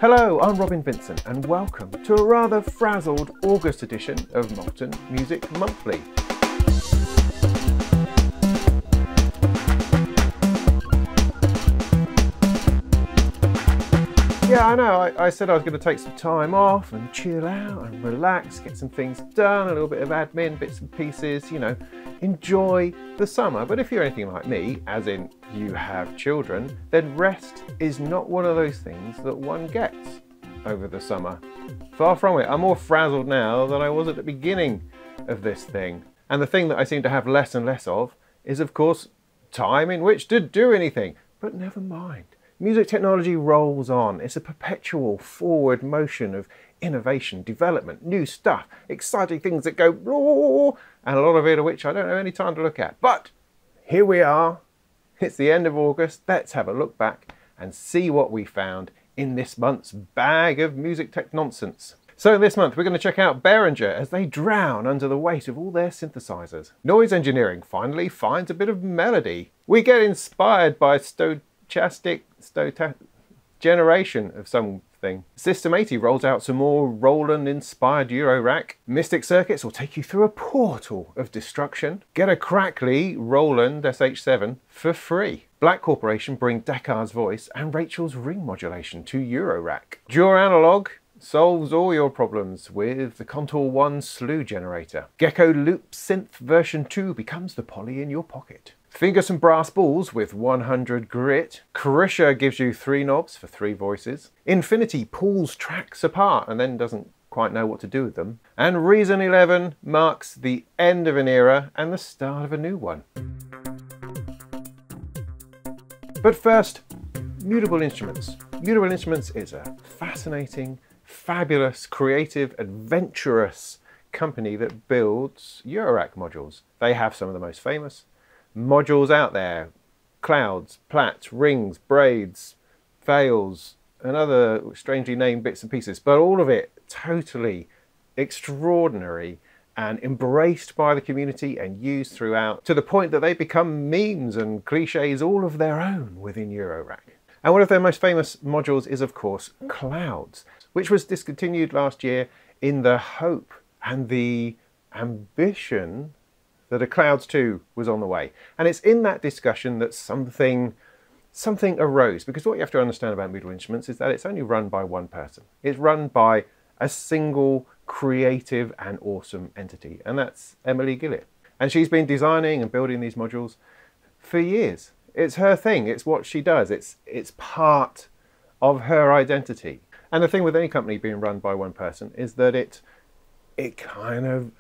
Hello, I'm Robin Vincent and welcome to a rather frazzled August edition of Molten Music Monthly. Yeah, I know, I said I was going to take some time off and chill out and relax, get some things done, a little bit of admin, bits and pieces, you know, enjoy the summer. But if you're anything like me, as in you have children, then rest is not one of those things that one gets over the summer. Far from it. I'm more frazzled now than I was at the beginning of this thing. And the thing that I seem to have less and less of is, of course, time in which to do anything. But never mind. Music technology rolls on. It's a perpetual forward motion of innovation, development, new stuff, exciting things that go raw, and a lot of it of which I don't have any time to look at. But here we are. It's the end of August. Let's have a look back and see what we found in this month's bag of music tech nonsense. So this month we're going to check out Behringer as they drown under the weight of all their synthesizers. Noise engineering finally finds a bit of melody. We get inspired by Stochastic generation of something. System 80 rolls out some more Roland inspired Eurorack. Mystic Circuits will take you through a portal of destruction. Get a Krakli Roland SH7 for free. Black Corporation bring Deckard's voice and Rachael's ring modulation to Eurorack. Joranalogue solves all your problems with the Contour 1 slew generator. Gecho Loopsynth version 2 becomes the poly in your pocket. Finger some brass balls with 100 grit. Krischer gives you 3 knobs for 3 voices. Infinity pulls tracks apart and then doesn't quite know what to do with them. And Reason 11 marks the end of an era and the start of a new one. But first, Mutable Instruments. Mutable Instruments is a fascinating, fabulous, creative, adventurous company that builds Eurorack modules. They have some of the most famous modules out there: clouds, plats, rings, braids, veils, and other strangely named bits and pieces, but all of it totally extraordinary and embraced by the community and used throughout, to the point that they become memes and cliches all of their own within Eurorack. And one of their most famous modules is, of course, Clouds, which was discontinued last year in the hope and the ambition that a Clouds 2 was on the way. And it's in that discussion that something arose, because what you have to understand about Mutable Instruments is that it's only run by one person. It's run by a single creative and awesome entity, and that's Emily Gillett. And she's been designing and building these modules for years. It's her thing, it's what she does, it's part of her identity. And the thing with any company being run by one person is that it kind of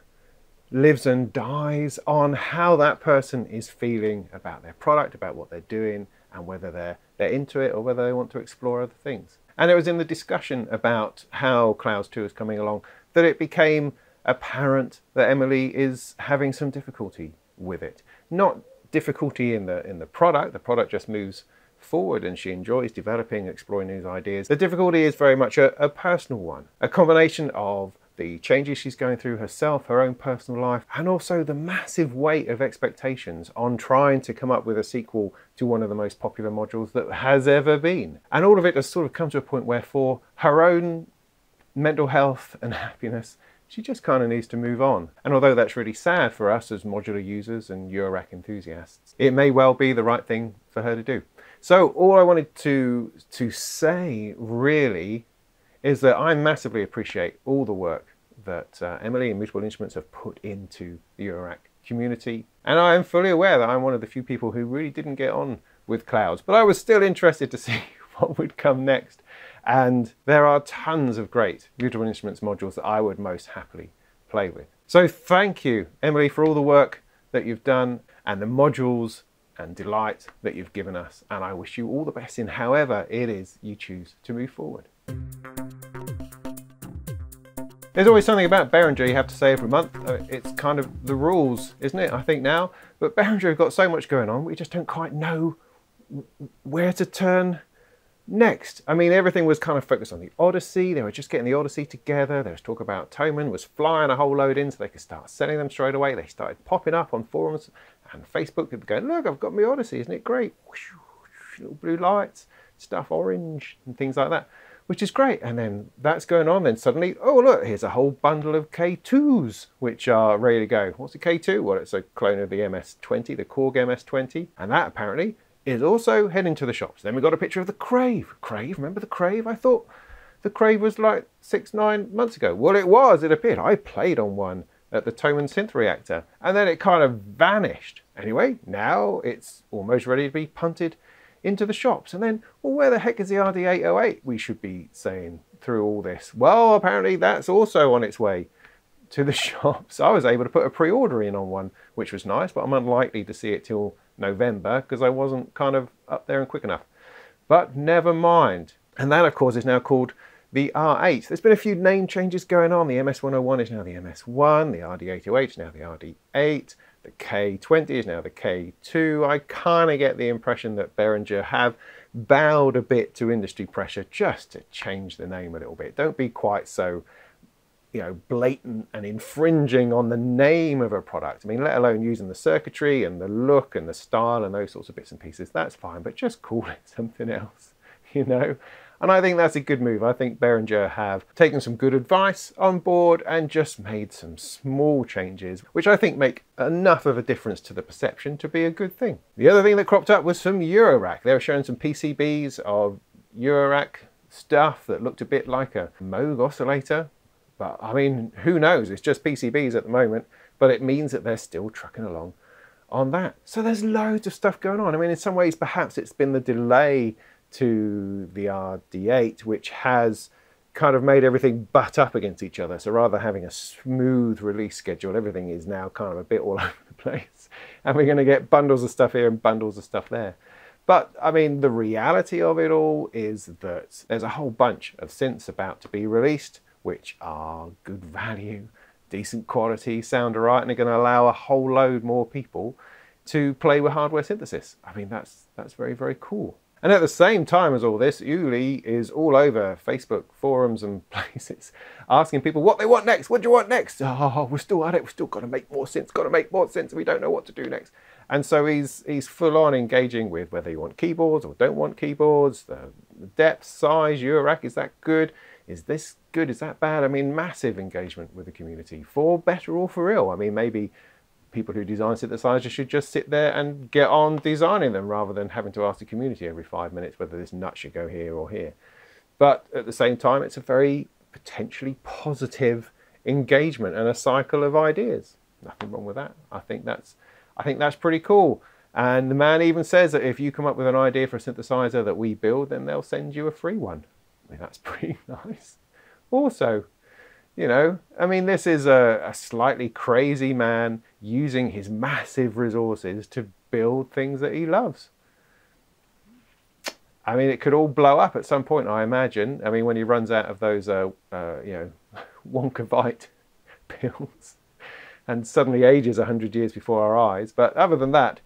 lives and dies on how that person is feeling about their product, about what they're doing, and whether they're into it or whether they want to explore other things. And it was in the discussion about how Clouds 2 is coming along that it became apparent that Emily is having some difficulty with it. Not difficulty in the product just moves forward and she enjoys developing, exploring new ideas. The difficulty is very much a personal one, a combination of the changes she's going through herself, her own personal life, and also the massive weight of expectations on trying to come up with a sequel to one of the most popular modules that has ever been. And all of it has sort of come to a point where, for her own mental health and happiness, she just kind of needs to move on. And although that's really sad for us as modular users and Eurorack enthusiasts, it may well be the right thing for her to do. So all I wanted to say really is that I massively appreciate all the work that Emily and Mutable Instruments have put into the Eurorack community. And I am fully aware that I'm one of the few people who really didn't get on with Clouds, but I was still interested to see what would come next. And there are tons of great Mutable Instruments modules that I would most happily play with. So thank you, Emily, for all the work that you've done and the modules and delight that you've given us. And I wish you all the best in however it is you choose to move forward. There's always something about Behringer you have to say every month. It's kind of the rules, isn't it, I think now? But Behringer have got so much going on, we just don't quite know where to turn next. I mean, everything was kind of focused on the Odyssey. They were just getting the Odyssey together. There was talk about Thomann was flying a whole load in so they could start selling them straight away. They started popping up on forums and Facebook, people going, look, I've got my Odyssey, isn't it great? Whoosh, whoosh, little blue lights, stuff orange and things like that. which is great. And then that's going on, then suddenly, oh look, here's a whole bundle of K2s which are ready to go. What's a K2? Well, it's a clone of the MS-20, the Korg MS-20, and that apparently is also heading to the shops. Then we got a picture of the Crave. Crave, remember the Crave? I thought the Crave was like 6-9 months ago. Well, it was, it appeared. I played on one at the Thomann Synth Reactor, and then it kind of vanished. Anyway, now it's almost ready to be punted into the shops. And then, well, where the heck is the RD808, we should be saying through all this? Well, apparently that's also on its way to the shops. I was able to put a pre-order in on one, which was nice, but I'm unlikely to see it till November because I wasn't kind of up there and quick enough. But never mind. And that, of course, is now called the R8. There's been a few name changes going on. The MS-101 is now the MS-1, the RD808 is now the RD8, the K20 is now the K2. I kind of get the impression that Behringer have bowed a bit to industry pressure just to change the name a little bit. Don't be quite so, you know, blatant and infringing on the name of a product. I mean, let alone using the circuitry and the look and the style and those sorts of bits and pieces. That's fine, but just call it something else, you know? And I think that's a good move. I think Behringer have taken some good advice on board and just made some small changes, which I think make enough of a difference to the perception to be a good thing. The other thing that cropped up was from Eurorack. They were showing some PCBs of Eurorack stuff that looked a bit like a Moog oscillator. But I mean, who knows? It's just PCBs at the moment, but it means that they're still trucking along on that. So there's loads of stuff going on. I mean, in some ways, perhaps it's been the delay to the RD8, which has kind of made everything butt up against each other. So rather than having a smooth release schedule, everything is now kind of a bit all over the place. And we're going to get bundles of stuff here and bundles of stuff there. But I mean, the reality of it all is that there's a whole bunch of synths about to be released, which are good value, decent quality, sound alright, and are going to allow a whole load more people to play with hardware synthesis. I mean, that's very, very cool. And at the same time as all this, Uli is all over Facebook forums and places asking people what they want next. What do you want next? Oh, we're still at it. We've still got to make more synths, got to make more synths. We don't know what to do next. And so he's full on engaging with whether you want keyboards or don't want keyboards, the depth, size, Eurorack, is that good? Is this good? Is that bad? I mean, massive engagement with the community, for better or for ill. I mean, maybe people who design synthesizers should just sit there and get on designing them rather than having to ask the community every 5 minutes whether this nut should go here or here. But at the same time, it's a very potentially positive engagement and a cycle of ideas. Nothing wrong with that. I think that's pretty cool. And the man even says that if you come up with an idea for a synthesizer that we build, then they'll send you a free one. I mean, that's pretty nice. Also, you know, I mean, this is a slightly crazy man using his massive resources to build things that he loves. I mean, it could all blow up at some point, I imagine. I mean, when he runs out of those, you know, Wonkavite pills and suddenly ages 100 years before our eyes. But other than that,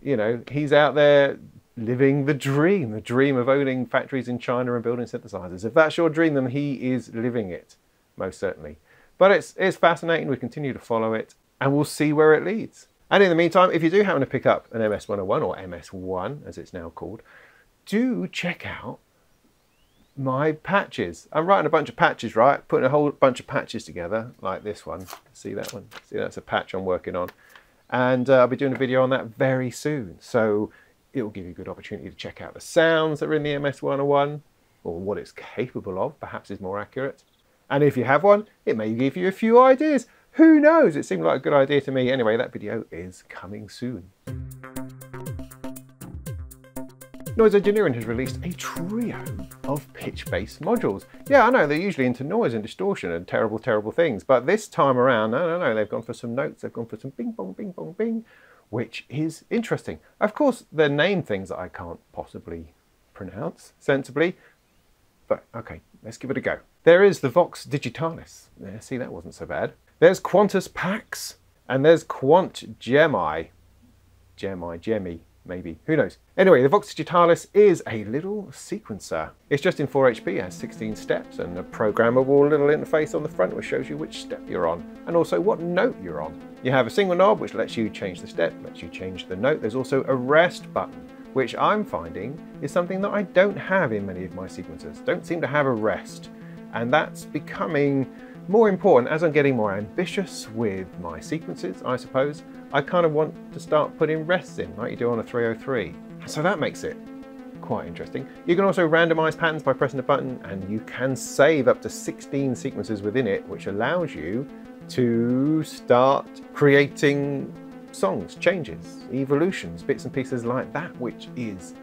you know, he's out there living the dream of owning factories in China and building synthesizers. If that's your dream, then he is living it. Most certainly. But it's fascinating. We continue to follow it and we'll see where it leads. And in the meantime, if you do happen to pick up an MS-101 or MS-1 as it's now called, do check out my patches. I'm writing a bunch of patches, right? Putting a whole bunch of patches together like this one. See that one? See, that's a patch I'm working on. And I'll be doing a video on that very soon. So it will give you a good opportunity to check out the sounds that are in the MS-101 or what it's capable of, perhaps is more accurate. And if you have one, it may give you a few ideas. Who knows? It seemed like a good idea to me. Anyway, that video is coming soon. Noise Engineering has released a trio of pitch-based modules. Yeah, I know, they're usually into noise and distortion and terrible, terrible things. But this time around, no, they've gone for some notes. They've gone for some bing, bong, bing, bong, bing, which is interesting. Of course, they're named things that I can't possibly pronounce sensibly. But okay, let's give it a go. There is the Vox Digitalis. Yeah, see, that wasn't so bad. There's Quantus Pax, and there's Quant Gemi. Gemi, maybe. Who knows? Anyway, the Vox Digitalis is a little sequencer. It's just in 4HP, it has 16 steps, and a programmable little interface on the front which shows you which step you're on, and also what note you're on. You have a single knob which lets you change the step, lets you change the note. There's also a rest button, which I'm finding is something that I don't have in many of my sequencers. Don't seem to have a rest. And that's becoming more important as I'm getting more ambitious with my sequences, I suppose. I kind of want to start putting rests in, like you do on a 303. So that makes it quite interesting. You can also randomize patterns by pressing a button, and you can save up to 16 sequences within it, which allows you to start creating songs, changes, evolutions, bits and pieces like that, which is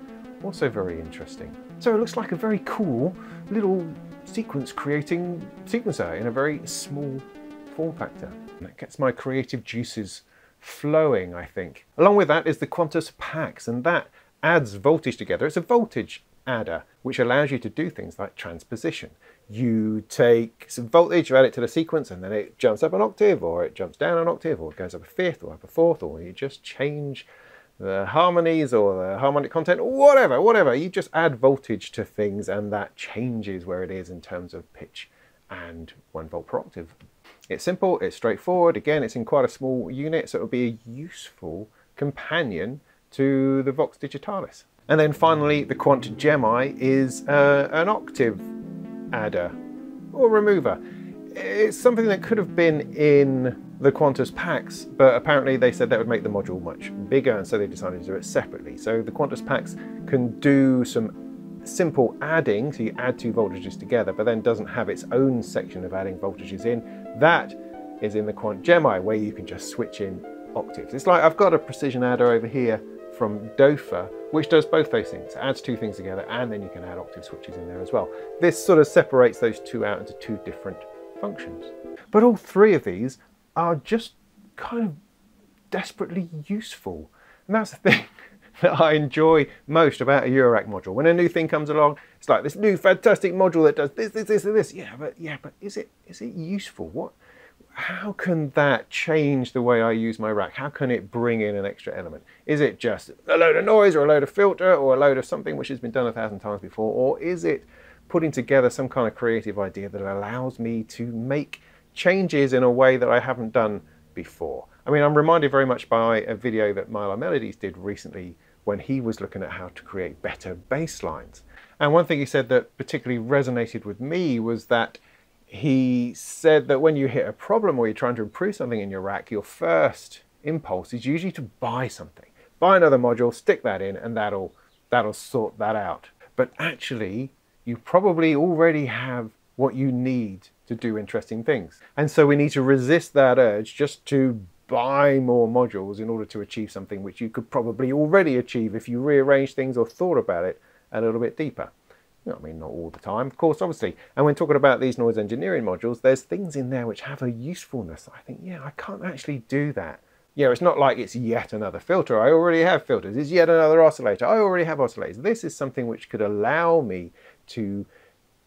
also very interesting. So it looks like a very cool little sequence creating sequencer in a very small form factor. And that gets my creative juices flowing, I think. Along with that is the Quantus Pax, and that adds voltage together. It's a voltage adder, which allows you to do things like transposition. You take some voltage, you add it to the sequence, and then it jumps up an octave, or it jumps down an octave, or it goes up a fifth, or up a fourth, or you just change the harmonies or the harmonic content, whatever. You just add voltage to things, and that changes where it is in terms of pitch and 1 volt per octave. It's simple, it's straightforward. Again, it's in quite a small unit, so it'll be a useful companion to the Vox Digitalis. And then finally, the Quant Gemi is an octave adder or remover. It's something that could have been in the Quantus Pax, but apparently they said that would make the module much bigger, and so they decided to do it separately. So the Quantus Pax can do some simple adding, so you add 2 voltages together, but then doesn't have its own section of adding voltages in. That is in the Quant Gemi, where you can just switch in octaves. It's like I've got a precision adder over here from Dofa, which does both those things. It adds 2 things together, and then you can add octave switches in there as well. This sort of separates those 2 out into 2 different functions. But all 3 of these are just kind of desperately useful. And that's the thing that I enjoy most about a Eurorack module. When a new thing comes along, it's like this new fantastic module that does this, and this. Yeah, but is it useful? How can that change the way I use my rack? How can it bring in an extra element? Is it just a load of noise, or a load of filter, or a load of something which has been done 1,000 times before? Or is it putting together some kind of creative idea that allows me to make changes in a way that I haven't done before? I mean, I'm reminded very much by a video that Milo Melodies did recently when he was looking at how to create better bass lines. And one thing he said that particularly resonated with me was that he said that when you hit a problem or you're trying to improve something in your rack, your first impulse is usually to buy something. Buy another module, stick that in, and that'll sort that out. But actually, you probably already have what you need to do interesting things. And so we need to resist that urge just to buy more modules in order to achieve something which you could probably already achieve if you rearrange things or thought about it a little bit deeper. I mean, not all the time, of course, obviously. And when talking about these noise engineering modules, there's things in there which have a usefulness. I think, yeah, I can't actually do that. You know, it's not like it's yet another filter. I already have filters. It's yet another oscillator. I already have oscillators. This is something which could allow me to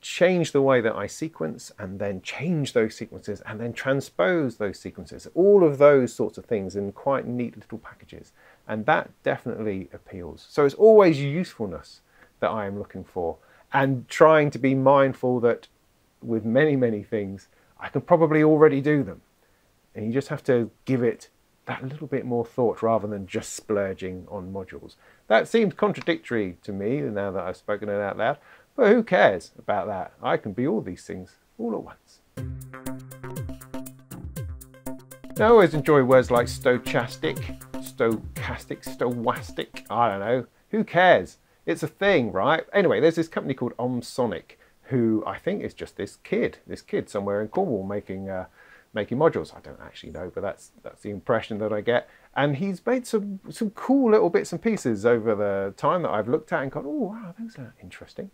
change the way that I sequence, and then change those sequences, and then transpose those sequences. All of those sorts of things in quite neat little packages. And that definitely appeals. So it's always usefulness that I am looking for, and trying to be mindful that with many, many things, I can probably already do them. And you just have to give it that little bit more thought rather than just splurging on modules. That seems contradictory to me now that I've spoken it out loud, but who cares about that? I can be all these things all at once. I always enjoy words like stochastic, I don't know. Who cares? It's a thing, right? Anyway, there's this company called Omsonic, who I think is just this kid somewhere in Cornwall making modules. I don't actually know, but that's the impression that I get. And he's made some cool little bits and pieces over the time that I've looked at and gone, oh wow, those are interesting.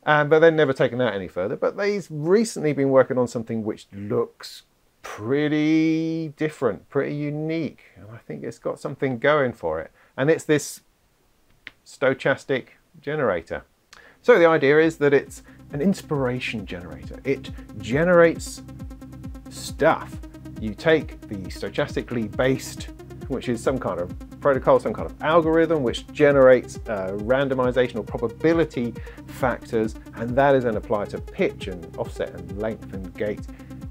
But then never taken that any further. But he's recently been working on something which looks pretty different, pretty unique. And I think it's got something going for it. And it's this stochastic generator. So the idea is that it's an inspiration generator. It generates stuff. You take the stochastically based, which is some kind of protocol, some kind of algorithm which generates randomization or probability factors, and that is then applied to pitch and offset and length and gate.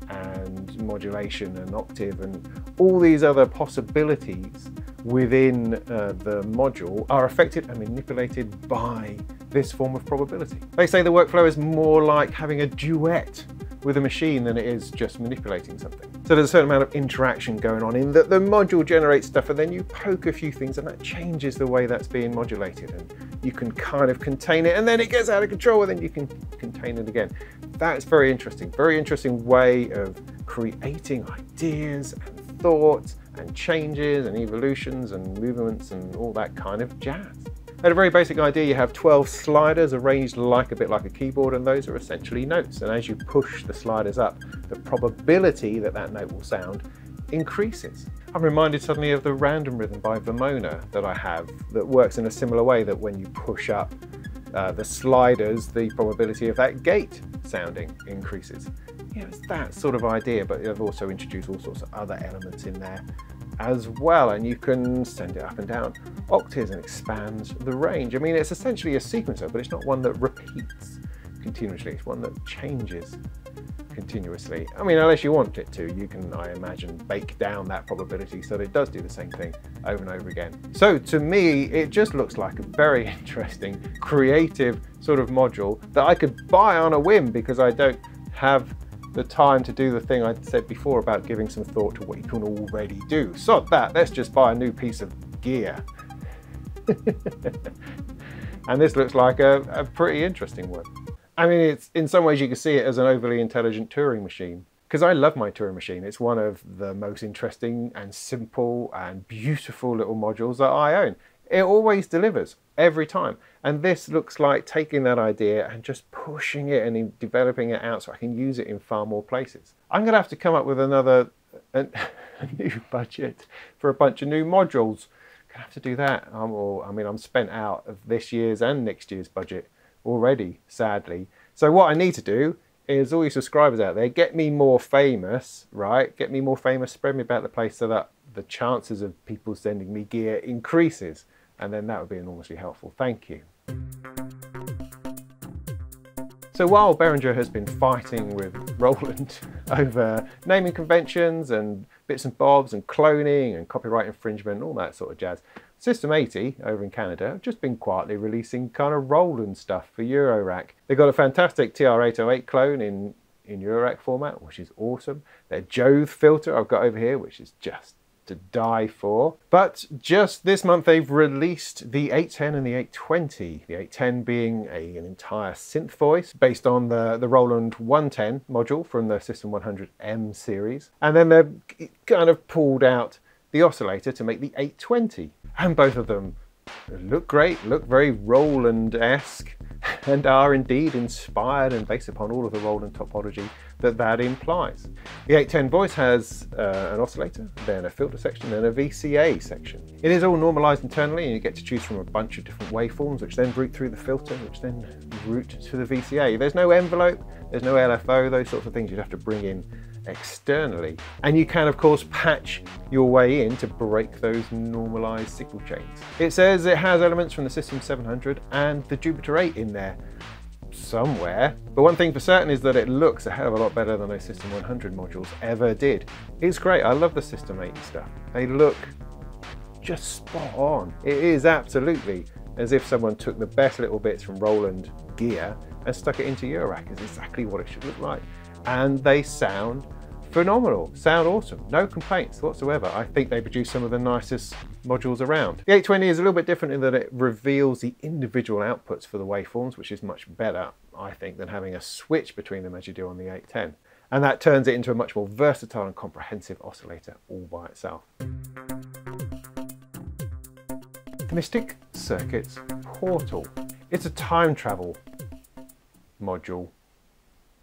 and modulation and octave and all these other possibilities within the module are affected and manipulated by this form of probability. They say the workflow is more like having a duet with a machine than it is just manipulating something. So there's a certain amount of interaction going on in that the module generates stuff and then you poke a few things and that changes the way that's being modulated, and you can kind of contain it and then it gets out of control and then you can contain it again. That's very interesting way of creating ideas and thoughts and changes and evolutions and movements and all that kind of jazz. At a very basic idea, you have 12 sliders arranged a bit like a keyboard, and those are essentially notes. And as you push the sliders up, the probability that that note will sound increases. I'm reminded suddenly of the random rhythm by Vermona that I have that works in a similar way, that when you push up the sliders, the probability of that gate sounding increases. Yeah, it's that sort of idea, but I've also introduced all sorts of other elements in there as well, and you can send it up and down octaves and expands the range. I mean, it's essentially a sequencer, but it's not one that repeats continuously. It's one that changes continuously. I mean, unless you want it to, you can, I imagine, bake down that probability so that it does do the same thing over and over again. So to me, it just looks like a very interesting, creative sort of module that I could buy on a whim because I don't have the time to do the thing I said before about giving some thought to what you can already do. Sod that, let's just buy a new piece of gear. And this looks like a pretty interesting one. I mean, it's in some ways you can see it as an overly intelligent Turing machine, because I love my Turing machine. It's one of the most interesting and simple and beautiful little modules that I own. It always delivers every time. And this looks like taking that idea and just pushing it and developing it out so I can use it in far more places. I'm going to have to come up with a new budget for a bunch of new modules. I'm going to have to do that. I mean, I'm spent out of this year's and next year's budget already, sadly. So what I need to do is, all you subscribers out there, get me more famous, right? Get me more famous, spread me about the place so that the chances of people sending me gear increases. And then that would be enormously helpful. Thank you. So while Behringer has been fighting with Roland over naming conventions and bits and bobs and cloning and copyright infringement and all that sort of jazz, System 80 over in Canada have just been quietly releasing kind of Roland stuff for Eurorack. They've got a fantastic TR-808 clone in Eurorack format, which is awesome. Their Jove filter I've got over here, which is just to die for. But just this month they've released the 810 and the 820. The 810 being an entire synth voice based on the Roland 110 module from the System 100M series. And then they've kind of pulled out the oscillator to make the 820. And both of them look great, look very Roland-esque, and are indeed inspired and based upon all of the Roland topology that implies. The 810 voice has an oscillator, then a filter section, then a VCA section. It is all normalized internally, and you get to choose from a bunch of different waveforms, which then route through the filter, which then route to the VCA. There's no envelope, there's no LFO, those sorts of things you'd have to bring in externally. And you can, of course, patch your way in to break those normalized signal chains. It says it has elements from the System 700 and the Jupiter 8 in there somewhere, but one thing for certain is that it looks a hell of a lot better than those System 100 modules ever did. It's great. I love the System 80 stuff. They look just spot on. It is absolutely as if someone took the best little bits from Roland gear and stuck it into Eurorack. It's exactly what it should look like. And they sound phenomenal, sound awesome, no complaints whatsoever. I think they produce some of the nicest modules around. The 820 is a little bit different in that it reveals the individual outputs for the waveforms, which is much better, I think, than having a switch between them as you do on the 810. And that turns it into a much more versatile and comprehensive oscillator all by itself. The Mystic Circuits Portal. It's a time travel module,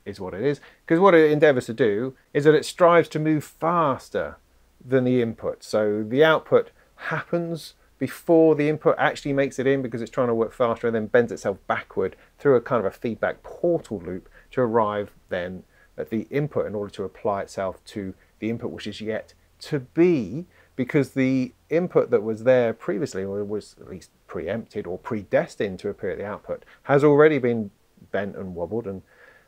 is what it is, because what it endeavours to do is that it strives to move faster than the input. So the output happens before the input actually makes it in, because it's trying to work faster, and then bends itself backward through a kind of a feedback portal loop to arrive then at the input in order to apply itself to the input which is yet to be, because the input that was there previously, or was at least preempted or predestined to appear at the output, has already been bent and wobbled and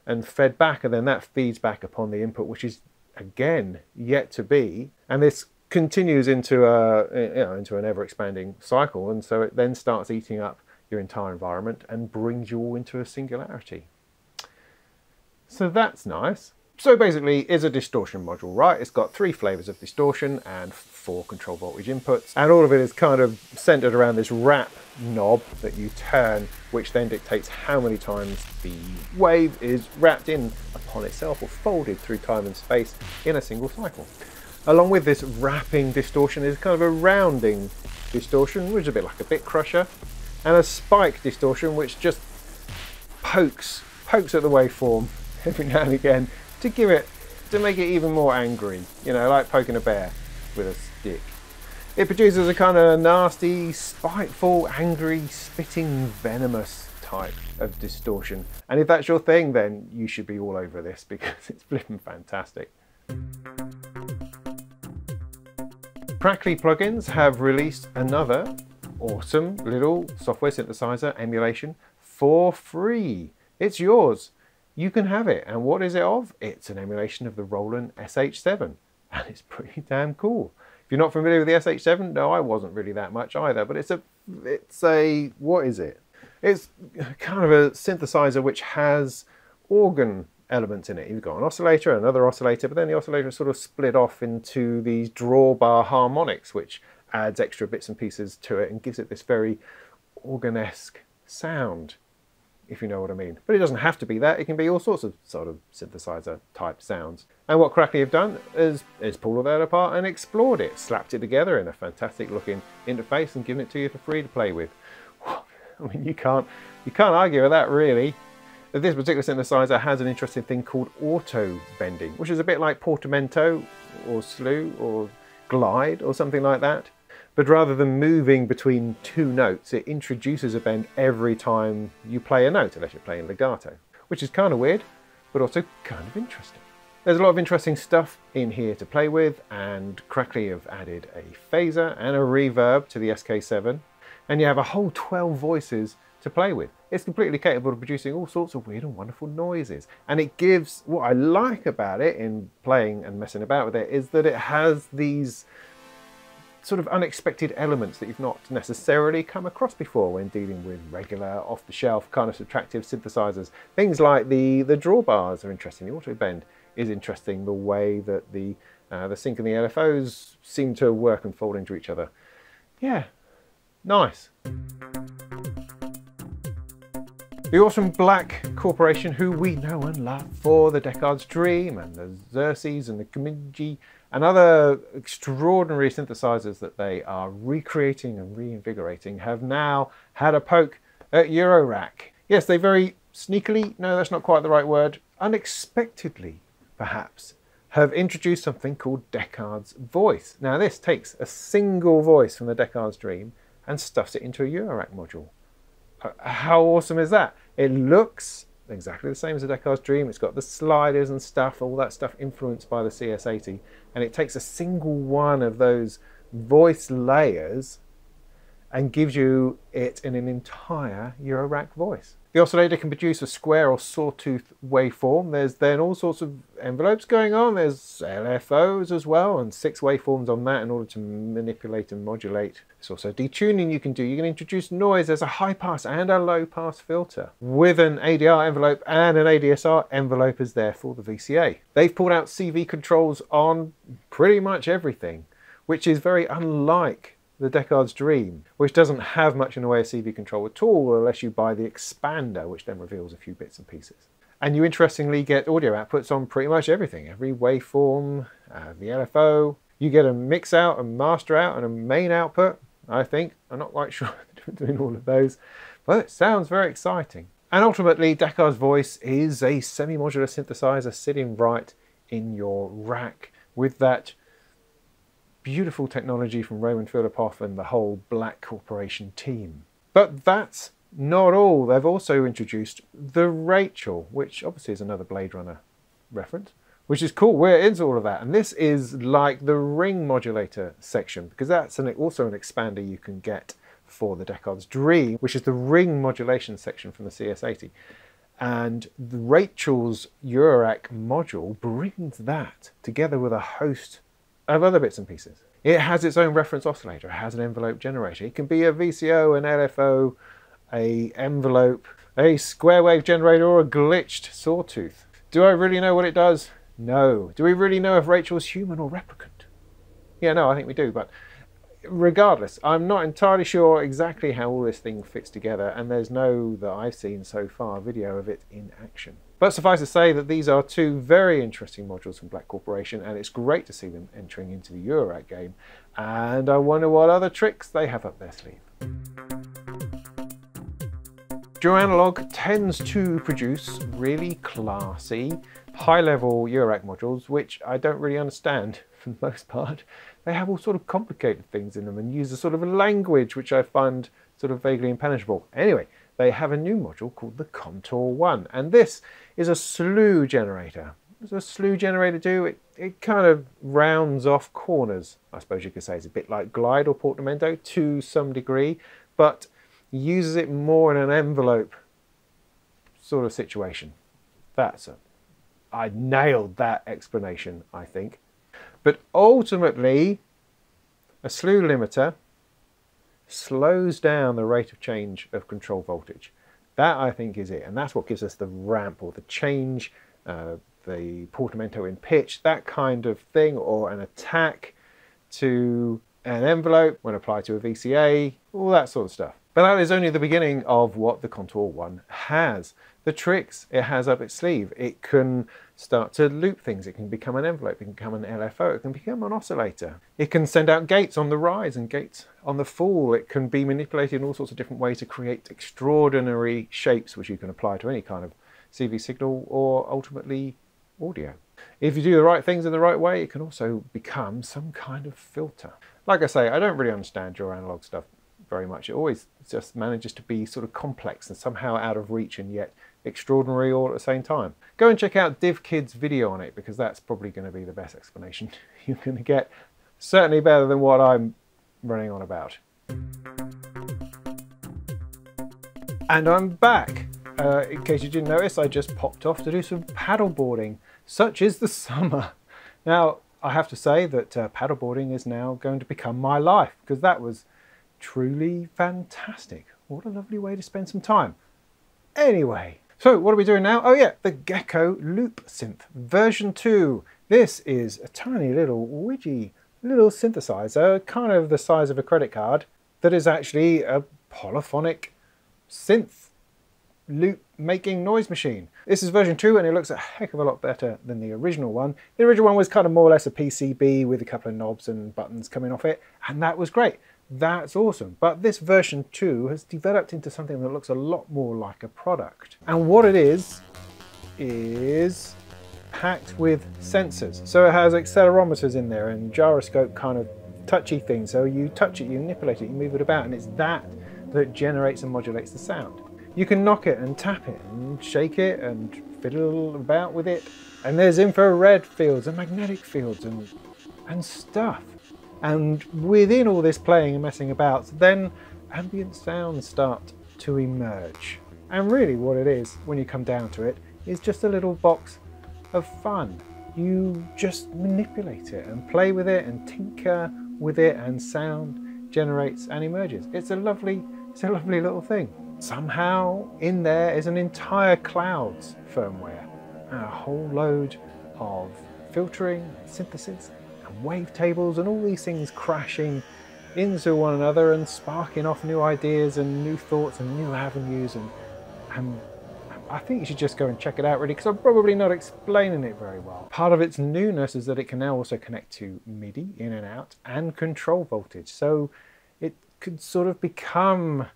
and fed back, and then that feeds back upon the input, which is again yet to be, and this continues into an ever-expanding cycle, and so it then starts eating up your entire environment and brings you all into a singularity. So that's nice. So basically it's a distortion module, right? It's got 3 flavors of distortion and 4 control voltage inputs, and all of it is kind of centered around this wrap knob that you turn, which then dictates how many times the wave is wrapped in upon itself or folded through time and space in a single cycle. Along with this wrapping distortion is kind of a rounding distortion, which is a bit like a bit crusher, and a spike distortion, which just pokes at the waveform every now and again to make it even more angry, you know, like poking a bear with a stick. It produces a kind of nasty, spiteful, angry, spitting, venomous type of distortion. And if that's your thing, then you should be all over this because it's flipping fantastic. Krakli plugins have released another awesome little software synthesizer emulation for free. It's yours. You can have it. And what is it of? It's an emulation of the Roland SH7. And it's pretty damn cool. If you're not familiar with the SH7, no, I wasn't really that much either, but it's a, what is it? It's kind of a synthesizer which has organ elements in it. You've got an oscillator, another oscillator, but then the oscillator is sort of split off into these drawbar harmonics, which adds extra bits and pieces to it and gives it this very organ-esque sound, if you know what I mean. But it doesn't have to be that. It can be all sorts of sort of synthesizer type sounds. And what Krakli have done is pulled all that apart and explored it, slapped it together in a fantastic looking interface and given it to you for free to play with. I mean, you can't argue with that, really. This particular synthesizer has an interesting thing called auto bending, which is a bit like portamento or slew or glide or something like that. But rather than moving between 2 notes, it introduces a bend every time you play a note, unless you're playing legato, which is kind of weird, but also kind of interesting. There's a lot of interesting stuff in here to play with, and Krakli have added a phaser and a reverb to the SK7, and you have a whole 12 voices to play with. It's completely capable of producing all sorts of weird and wonderful noises, and it gives, what I like about it in playing and messing about with it is that it has these sort of unexpected elements that you've not necessarily come across before when dealing with regular off-the-shelf kind of subtractive synthesizers. Things like the drawbars are interesting, the auto bend is interesting, the way that the sync and the LFOs seem to work and fold into each other. Yeah, nice. The awesome Black Corporation, who we know and love for the Deckard's Dream and the Xerxes and the Cominji and other extraordinary synthesizers that they are recreating and reinvigorating, have now had a poke at Eurorack. Yes, they very sneakily, no, that's not quite the right word, unexpectedly perhaps, have introduced something called Deckard's Voice. Now this takes a single voice from the Deckard's Dream and stuffs it into a Eurorack module. How awesome is that? It looks exactly the same as the Deckard's Dream. It's got the sliders and stuff, all that stuff influenced by the CS80, and it takes a single one of those voice layers and gives you it in an entire Eurorack voice. The oscillator can produce a square or sawtooth waveform. There's then all sorts of envelopes going on. There's LFOs as well, and 6 waveforms on that in order to manipulate and modulate. There's also detuning you can do. You can introduce noise. There's a high pass and a low pass filter with an ADR envelope, and an ADSR envelope is there for the VCA. They've pulled out CV controls on pretty much everything, which is very unlike the Deckard's Dream, which doesn't have much in the way of CV control at all unless you buy the expander, which then reveals a few bits and pieces. And you interestingly get audio outputs on pretty much everything, every waveform, the LFO. You get a mix out, a master out, and a main output, I think. I'm not quite sure doing all of those, but it sounds very exciting. And ultimately, Deckard's Voice is a semi-modular synthesizer sitting right in your rack with that beautiful technology from Roman Philippov and the whole Black Corporation team. But that's not all. They've also introduced the Rachael, which obviously is another Blade Runner reference, which is cool. We're into all of that. And this is like the ring modulator section, because that's also an expander you can get for the Deckard's Dream, which is the ring modulation section from the CS80. And Rachael's Eurorack module brings that together with a host of other bits and pieces. It has its own reference oscillator, it has an envelope generator. It can be a VCO, an LFO, a envelope, a square wave generator, or a glitched sawtooth. Do I really know what it does? No. Do we really know if Rachael's human or replicant? Yeah, no, I think we do, but regardless, I'm not entirely sure exactly how all this thing fits together, and there's no, that I've seen so far, video of it in action. But suffice to say that these are two very interesting modules from Black Corporation, and it's great to see them entering into the Eurorack game, and I wonder what other tricks they have up their sleeve. Joranalogue tends to produce really classy, high-level Eurorack modules, which I don't really understand for the most part. They have all sort of complicated things in them and use a sort of a language which I find sort of vaguely impenetrable. Anyway, they have a new module called the Contour 1, and this is a slew generator. What does a slew generator do? It kind of rounds off corners, I suppose you could say. It's a bit like glide or portamento to some degree, but uses it more in an envelope sort of situation. I nailed that explanation, I think. But ultimately, a slew limiter slows down the rate of change of control voltage. That, I think, is it. And that's what gives us the ramp or the change, the portamento in pitch, that kind of thing, or an attack to an envelope when applied to a VCA, all that sort of stuff. But that is only the beginning of what the Contour 1 has. The tricks it has up its sleeve. It can start to loop things. It can become an envelope. It can become an LFO. It can become an oscillator. It can send out gates on the rise and gates on the fall. It can be manipulated in all sorts of different ways to create extraordinary shapes which you can apply to any kind of CV signal or ultimately audio. If you do the right things in the right way, it can also become some kind of filter. Like I say, I don't really understand your analog stuff very much. It always just manages to be sort of complex and somehow out of reach and yet extraordinary all at the same time. Go and check out DivKid's video on it, because that's probably going to be the best explanation you're going to get. Certainly better than what I'm running on about. And I'm back. In case you didn't notice, I just popped off to do some paddleboarding. Such is the summer. Now, I have to say that paddleboarding is now going to become my life, because that was truly fantastic. What a lovely way to spend some time. Anyway, so what are we doing now? Oh yeah, the Gecho Loopsynth version 2. This is a tiny little widgy little synthesizer, kind of the size of a credit card, that is actually a polyphonic synth loop making noise machine. This is version 2 and it looks a heck of a lot better than the original one. The original one was kind of more or less a PCB with a couple of knobs and buttons coming off it, and that was great. That's awesome. But this version 2 has developed into something that looks a lot more like a product. And what it is packed with sensors. So it has accelerometers in there and gyroscope kind of touchy things. So you touch it, you manipulate it, you move it about, and it's that generates and modulates the sound. You can knock it and tap it and shake it and fiddle about with it. And there's infrared fields and magnetic fields and stuff. And within all this playing and messing about, then ambient sounds start to emerge. And really what it is, when you come down to it, is just a little box of fun. You just manipulate it and play with it and tinker with it, and sound generates and emerges. It's a lovely little thing. Somehow in there is an entire clouds firmware and a whole load of filtering, synthesis, wavetables and all these things crashing into one another and sparking off new ideas and new thoughts and new avenues, and I think you should just go and check it out really, because I'm probably not explaining it very well. Part of its newness is that it can now also connect to MIDI in and out and control voltage, so it could sort of become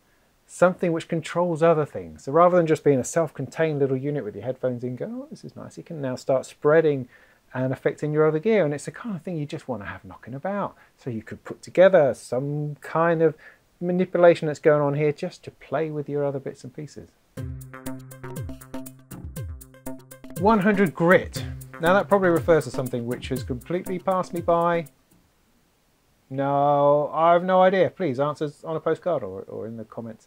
something which controls other things. So rather than just being a self-contained little unit with your headphones in, go, oh, this is nice, you can now start spreading and affecting your other gear, and it's the kind of thing you just want to have knocking about. So you could put together some kind of manipulation that's going on here just to play with your other bits and pieces. 100 grit. Now that probably refers to something which has completely passed me by. No, I have no idea. Please answer on a postcard or in the comments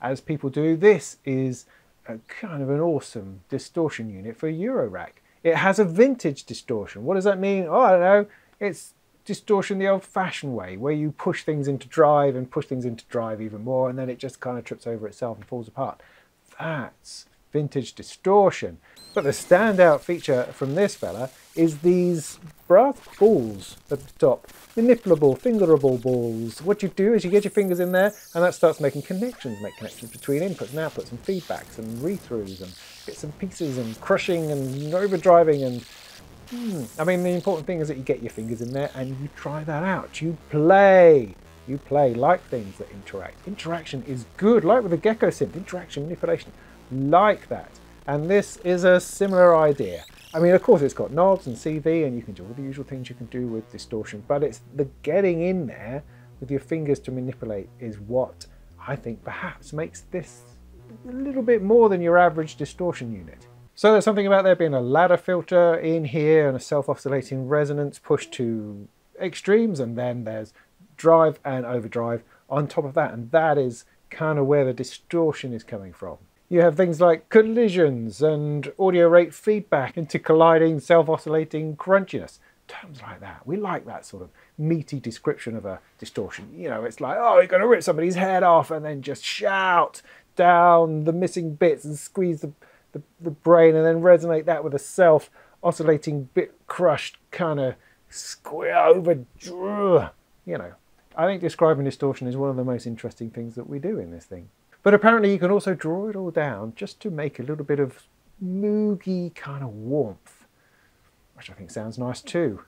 as people do. This is a kind of an awesome distortion unit for Eurorack. It has a vintage distortion. What does that mean? Oh, I don't know. It's distortion the old-fashioned way, where you push things into drive and push things into drive even more, and then it just kind of trips over itself and falls apart. That's vintage distortion. But the standout feature from this fella is these brass balls at the top. Manipulable, fingerable balls. What you do is you get your fingers in there and that starts making connections, make connections between inputs and outputs and feedbacks and read-throughs and bits and pieces and crushing and overdriving and I mean, the important thing is that you get your fingers in there and you try that out. You play. You play like things that interact. Interaction is good, like with the Gecho synth. Interaction, manipulation, like that. And this is a similar idea. I mean, of course, it's got knobs and CV, and you can do all the usual things you can do with distortion, but it's the getting in there with your fingers to manipulate is what I think perhaps makes this a little bit more than your average distortion unit. So there's something about there being a ladder filter in here and a self-oscillating resonance pushed to extremes, and then there's drive and overdrive on top of that, and that is kind of where the distortion is coming from. You have things like collisions and audio rate feedback into colliding, self-oscillating crunchiness. Terms like that. We like that sort of meaty description of a distortion. You know, it's like, oh, you're going to rip somebody's head off and then just shout down the missing bits and squeeze the brain and then resonate that with a self-oscillating bit crushed kind of square over. You know, I think describing distortion is one of the most interesting things that we do in this thing. But apparently you can also draw it all down just to make a little bit of moogie kind of warmth, which I think sounds nice too.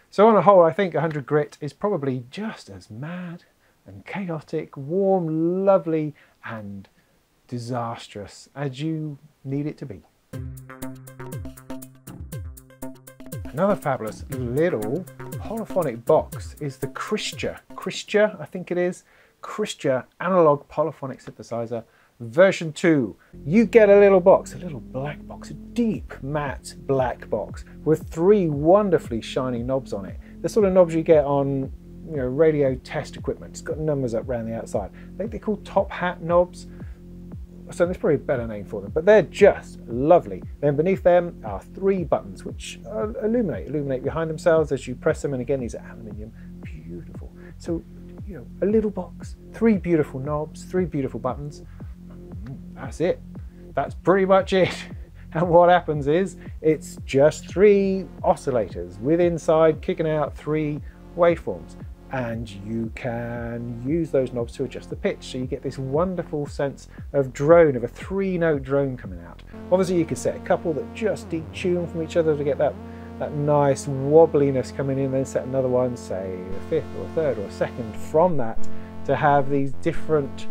So on a whole, I think 100 grit is probably just as mad and chaotic, warm, lovely and disastrous as you need it to be. Another fabulous little polyphonic box is the Krischer, I think it is. Krischer Analog Polyphonic Synthesizer version 2. You get a little box, a little black box, a deep matte black box with 3 wonderfully shiny knobs on it. The sort of knobs you get on, you know, radio test equipment. It's got numbers up around the outside. I think they're called top hat knobs. So there's probably a better name for them, but they're just lovely. Then beneath them are 3 buttons which illuminate behind themselves as you press them, and again these are aluminium, beautiful. So, you know, a little box, 3 beautiful knobs, 3 beautiful buttons. That's it. That's pretty much it. And what happens is it's just 3 oscillators with inside kicking out 3 waveforms. And you can use those knobs to adjust the pitch. So you get this wonderful sense of drone, of a 3-note drone coming out. Obviously you could set a couple that just detune from each other to get that nice wobbliness coming in, then set another one, say a 5th or a 3rd or a 2nd from that to have these different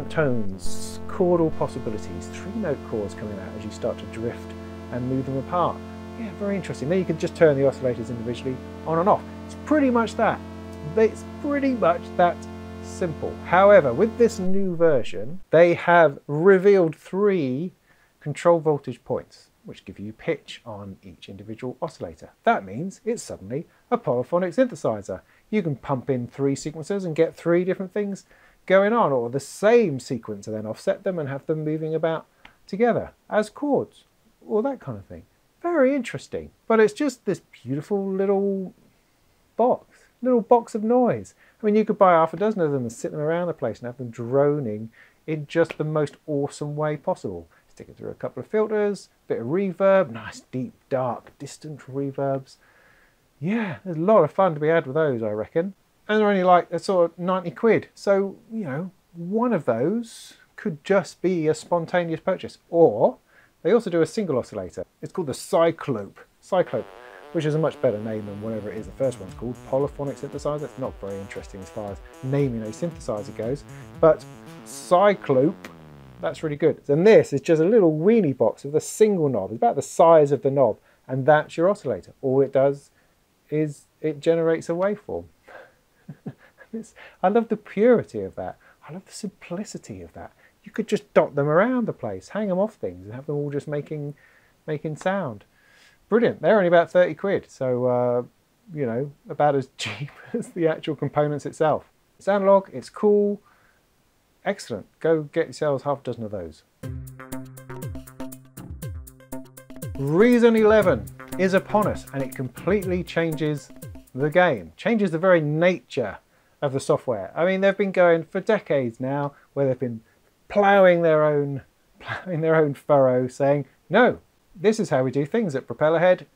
tones, chordal possibilities, 3-note chords coming out as you start to drift and move them apart. Yeah, very interesting. Then you can just turn the oscillators individually on and off. It's pretty much that. It's pretty much that simple. However, with this new version, they have revealed 3 control voltage points, which give you pitch on each individual oscillator. That means it's suddenly a polyphonic synthesizer. You can pump in 3 sequences and get 3 different things going on, or the same sequence and then offset them and have them moving about together as chords, or that kind of thing. Very interesting. But it's just this beautiful little box of noise. I mean, you could buy half a dozen of them and sit them around the place and have them droning in just the most awesome way possible. Stick it through a couple of filters, bit of reverb, nice deep, dark, distant reverbs. Yeah, there's a lot of fun to be had with those, I reckon. And they're only like a sort of 90 quid. So, you know, one of those could just be a spontaneous purchase. Or they also do a single oscillator. It's called the Cyclope, which is a much better name than whatever it is the first one's called. Polyphonic synthesizer. It's not very interesting as far as naming a synthesizer goes. But Cyclope, that's really good. And this is just a little weenie box with a single knob. It's about the size of the knob, and that's your oscillator. All it does is it generates a waveform. I love the purity of that. I love the simplicity of that. You could just dot them around the place, hang them off things, and have them all just making sound. Brilliant. They're only about 30 quid, so you know, about as cheap as the actual components itself. It's analog, it's cool, excellent. Go get yourselves half a dozen of those. Reason 11 is upon us, and it completely changes the game, changes the very nature of the software. I mean, they've been going for decades now where they've been ploughing their own furrow, saying, no, this is how we do things at Propellerhead.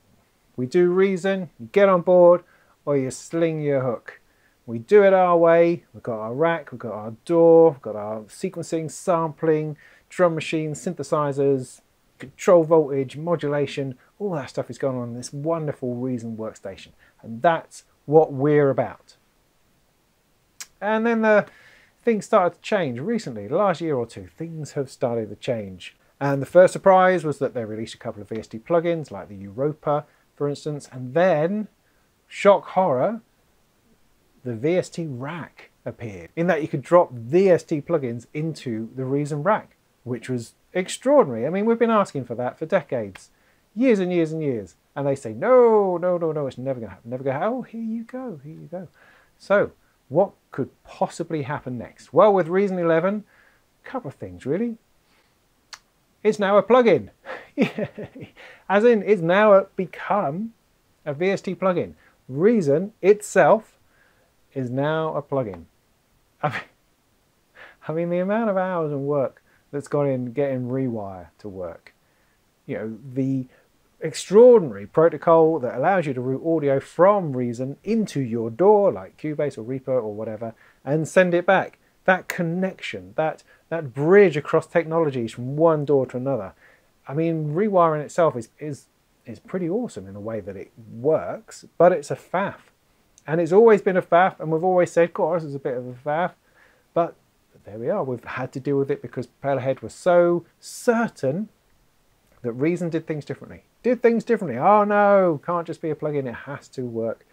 We do Reason, you get on board, or you sling your hook. We do it our way. We've got our rack, we've got our DAW, we've got our sequencing, sampling, drum machines, synthesizers, control voltage, modulation, all that stuff is going on in this wonderful Reason workstation. And that's what we're about. And then the things started to change recently, the last year or two. Things have started to change. And the first surprise was that they released a couple of VST plugins, like the Europa, for instance. And then, shock horror, the VST rack appeared, in that you could drop VST plugins into the Reason rack, which was extraordinary. I mean, we've been asking for that for decades, years and years and years. And they say, no, no, no, no, it's never going to happen, never going to happen. Oh, here you go, here you go. So, what could possibly happen next? Well, with Reason 11, a couple of things really. It's now a plugin. As in, it's now become a VST plugin. Reason itself is now a plugin. I mean, the amount of hours and work that's gone in getting Rewire to work. You know, the extraordinary protocol that allows you to route audio from Reason into your DAW, like Cubase or Reaper or whatever, and send it back. That connection, that bridge across technologies from one DAW to another. I mean, Rewire in itself is pretty awesome in the way that it works, but it's a faff. And it's always been a faff, and we've always said, God, this is a bit of a faff. But there we are, we've had to deal with it because Propellerhead was so certain that Reason did things differently. Did things differently. Oh no, can't just be a plugin, it has to work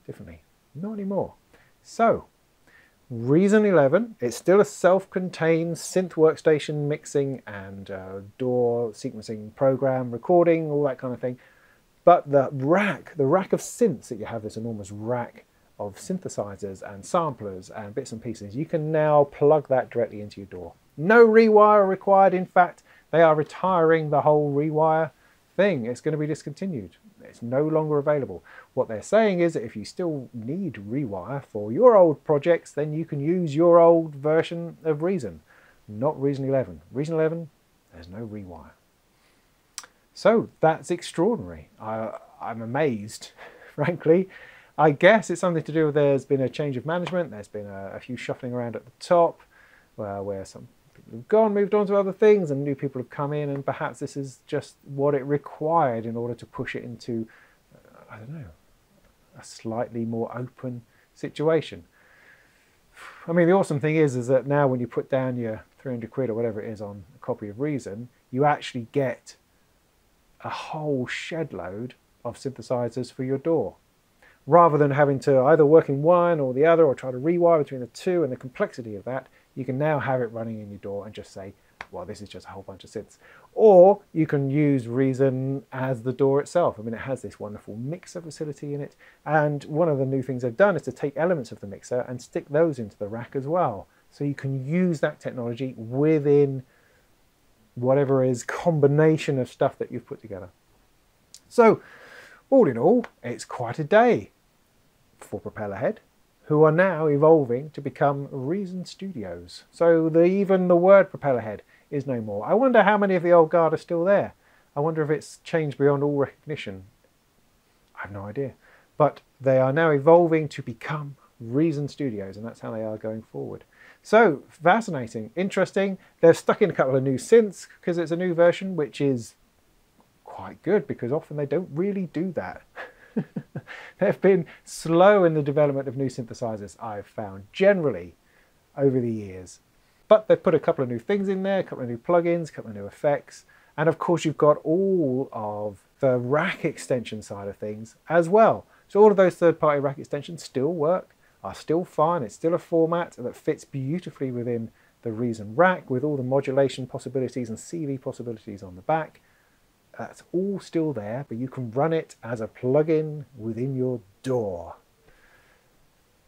differently. Not anymore. So, Reason 11, it's still a self-contained synth workstation mixing and DAW sequencing program, recording, all that kind of thing. But the rack of synths that you have, this enormous rack of synthesizers and samplers and bits and pieces, you can now plug that directly into your DAW. No rewire required. In fact, they are retiring the whole rewire thing. It's going to be discontinued. It's no longer available. What they're saying is that if you still need rewire for your old projects, then you can use your old version of Reason, not Reason 11. Reason 11, there's no rewire. So that's extraordinary. I'm amazed, frankly. I guess it's something to do with there's been a change of management. There's been a few shuffling around at the top where some people have gone, moved on to other things, and new people have come in, and perhaps this is just what it required in order to push it into, I don't know, a slightly more open situation. I mean, the awesome thing is that now when you put down your 300 quid or whatever it is on a copy of Reason, you actually get a whole shed load of synthesizers for your DAW. Rather than having to either work in one or the other or try to rewire between the two and the complexity of that, you can now have it running in your DAW and just say, well, this is just a whole bunch of synths. Or you can use Reason as the DAW itself. I mean, it has this wonderful mixer facility in it. And one of the new things they've done is to take elements of the mixer and stick those into the rack as well. So you can use that technology within whatever is combination of stuff that you've put together. So, all in all, it's quite a day for Propellerhead, who are now evolving to become Reason Studios. So even the word Propellerhead is no more. I wonder how many of the old guard are still there. I wonder if it's changed beyond all recognition. I have no idea. But they are now evolving to become Reason Studios, and that's how they are going forward. So, fascinating, interesting. They've stuck in a couple of new synths because it's a new version, which is quite good because often they don't really do that. They've been slow in the development of new synthesizers, I've found, generally, over the years. But they've put a couple of new things in there, a couple of new plugins, a couple of new effects. And of course, you've got all of the rack extension side of things as well. So all of those third-party rack extensions still work, are still fine. It's still a format that fits beautifully within the Reason rack with all the modulation possibilities and CV possibilities on the back. That's all still there, but you can run it as a plugin within your DAW.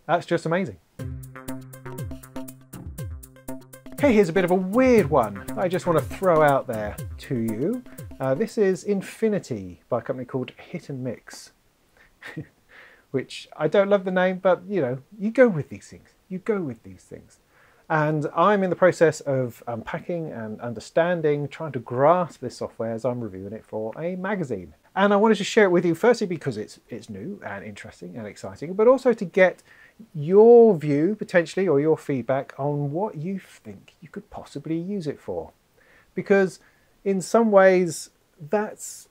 That's just amazing. Okay, here's a bit of a weird one I just want to throw out there to you. This is Infinity by a company called Hit and Mix, which I don't love the name, but you know, you go with these things. You go with these things. And I'm in the process of unpacking and understanding, trying to grasp this software as I'm reviewing it for a magazine. And I wanted to share it with you, firstly because it's new and interesting and exciting, but also to get your view potentially, or your feedback on what you think you could possibly use it for. Because in some ways that's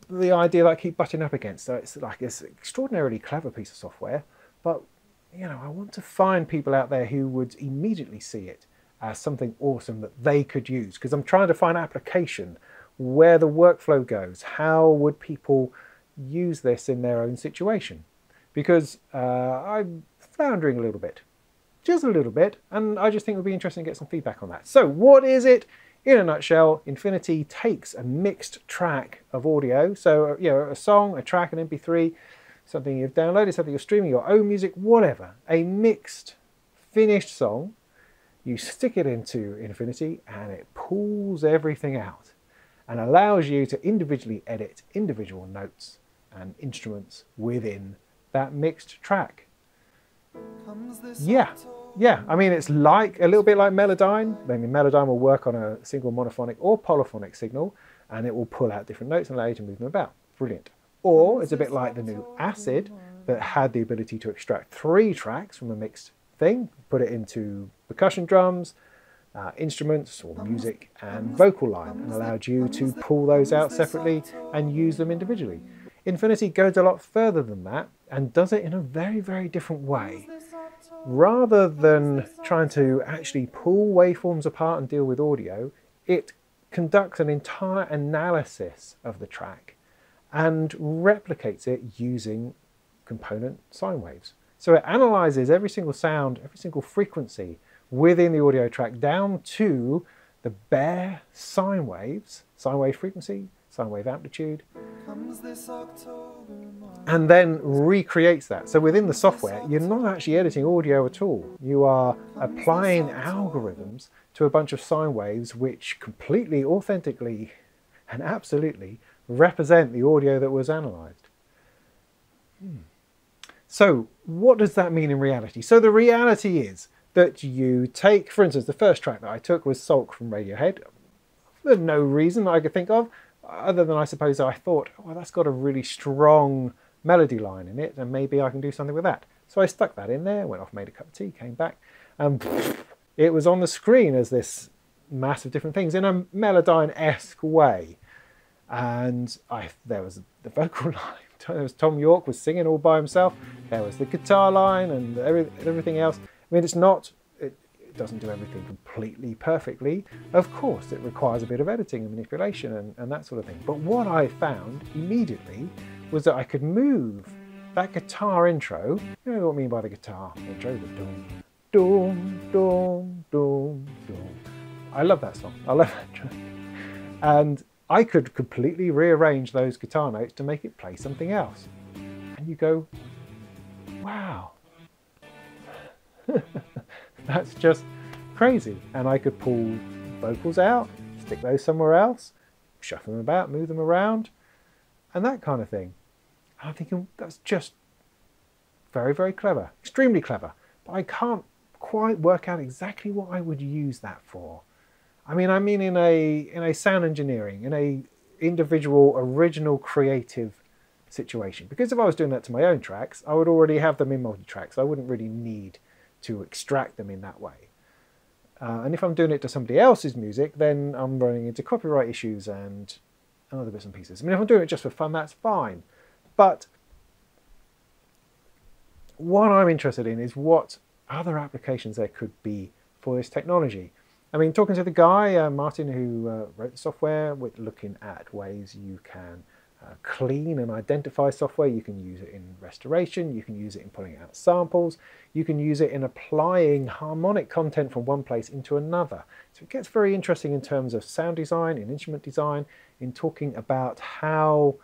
the idea that I keep butting up against. So it's like this extraordinarily clever piece of software, but you know, I want to find people out there who would immediately see it as something awesome that they could use, because I'm trying to find application, where the workflow goes, how would people use this in their own situation, because I'm floundering a little bit, just a little bit, and I just think it would be interesting to get some feedback on that. So what is it? In a nutshell, Infinity takes a mixed track of audio, so you know, a song, a track, an MP3, something you've downloaded, something you're streaming, your own music, whatever, a mixed, finished song, you stick it into Infinity and it pulls everything out and allows you to individually edit individual notes and instruments within that mixed track. Yeah, I mean, it's like a little bit like Melodyne. I mean, Melodyne will work on a single monophonic or polyphonic signal, and it will pull out different notes and allow you to move them about. Brilliant. Or it's a bit like the new Acid that had the ability to extract 3 tracks from a mixed thing, put it into percussion drums, instruments or music and vocal line, and allowed you to pull those out separately and use them individually. Infinity goes a lot further than that and does it in a very, very different way. Rather than trying to actually pull waveforms apart and deal with audio, it conducts an entire analysis of the track and replicates it using component sine waves. So it analyzes every single sound, every single frequency within the audio track down to the bare sine waves, sine wave frequency, sine wave amplitude, and then recreates that. So within the software, you're not actually editing audio at all. You are applying algorithms to a bunch of sine waves which completely, authentically, and absolutely represent the audio that was analysed. So what does that mean in reality? So the reality is that you take, for instance, the first track that I took was Sulk from Radiohead. For no reason I could think of, other than I suppose I thought, well, that's got a really strong melody line in it, and maybe I can do something with that. So I stuck that in there, went off, made a cup of tea, came back, and it was on the screen as this mass of different things in a Melodyne-esque way. And there was the vocal line. There was Tom York was singing all by himself. There was the guitar line and everything else. I mean, it doesn't do everything completely perfectly. Of course, it requires a bit of editing and manipulation and that sort of thing. But what I found immediately was that I could move that guitar intro. You know what I mean by the guitar intro? The doom, doom, doom, doom, doom. I love that song. I love that track. And I could completely rearrange those guitar notes to make it play something else. And you go, wow, that's just crazy. And I could pull vocals out, stick those somewhere else, shuffle them about, move them around, and that kind of thing. And I'm thinking, that's just very, very clever, extremely clever. But I can't quite work out exactly what I would use that for. I mean in a sound engineering, in a individual, original, creative situation. Because if I was doing that to my own tracks, I would already have them in multi-tracks. I wouldn't really need to extract them in that way. And if I'm doing it to somebody else's music, then I'm running into copyright issues and other bits and pieces. I mean, if I'm doing it just for fun, that's fine. But what I'm interested in is what other applications there could be for this technology. I mean, talking to the guy, Martin, who wrote the software, we're looking at ways you can clean and identify software. You can use it in restoration, you can use it in pulling out samples, you can use it in applying harmonic content from one place into another. So it gets very interesting in terms of sound design, in instrument design, in talking about how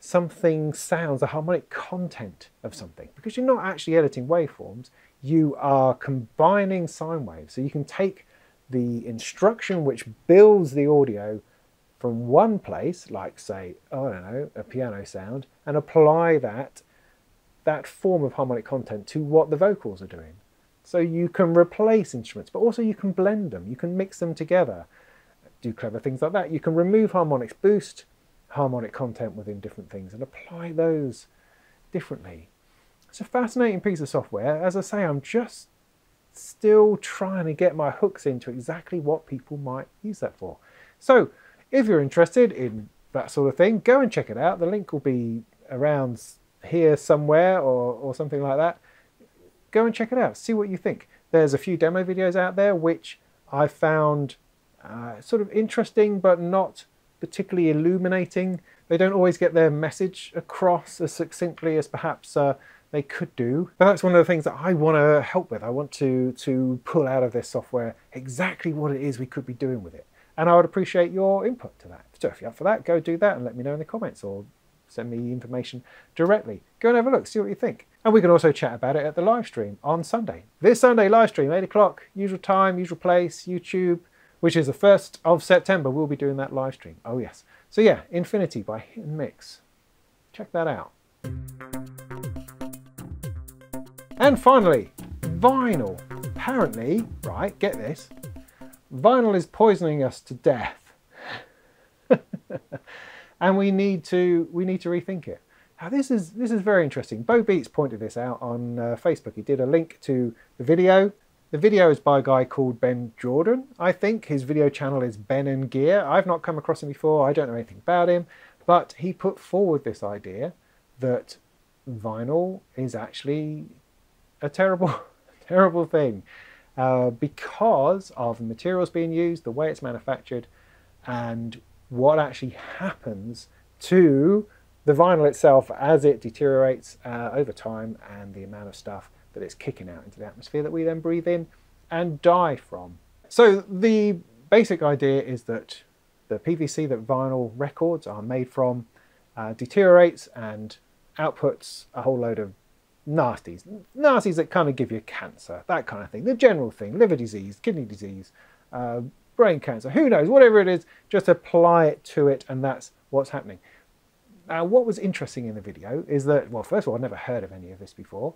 something sounds, the harmonic content of something. Because you're not actually editing waveforms, you are combining sine waves. So you can take the instruction which builds the audio from one place, like say, oh, I don't know, a piano sound, and apply that form of harmonic content to what the vocals are doing. So you can replace instruments, but also you can blend them, you can mix them together, do clever things like that. You can remove harmonics, boost harmonic content within different things and apply those differently. It's a fascinating piece of software. As I say, I'm just still trying to get my hooks into exactly what people might use that for. So if you're interested in that sort of thing, go and check it out. The link will be around here somewhere or something like that. Go and check it out, see what you think. There's a few demo videos out there which I found sort of interesting but not particularly illuminating. They don't always get their message across as succinctly as perhaps they could do. But that's one of the things that I want to help with. I want to pull out of this software exactly what it is we could be doing with it. And I would appreciate your input to that. So if you're up for that, go do that and let me know in the comments, or send me information directly. Go and have a look, see what you think. And we can also chat about it at the live stream on Sunday. This Sunday live stream, 8 o'clock, usual time, usual place, YouTube, which is the 1st of September. We'll be doing that live stream. Oh yes. So yeah, Infinity by Hit and Mix. Check that out. And finally, vinyl. Apparently, right, get this, vinyl is poisoning us to death. And we need to rethink it. Now this is very interesting. Bo Beats pointed this out on Facebook. He did a link to the video. The video is by a guy called Ben Jordan, I think. His video channel is Ben and Gear. I've not come across him before. I don't know anything about him. But he put forward this idea that vinyl is actually a terrible, terrible thing because of the materials being used, the way it's manufactured, and what actually happens to the vinyl itself as it deteriorates over time, and the amount of stuff that it's kicking out into the atmosphere that we then breathe in and die from. So the basic idea is that the PVC that vinyl records are made from deteriorates and outputs a whole load of nasties that kind of give you cancer, that kind of thing, the general thing, liver disease, kidney disease, brain cancer, who knows, whatever it is, just apply it to it, and that's what's happening. Now, what was interesting in the video is that, well, first of all, I'd never heard of any of this before,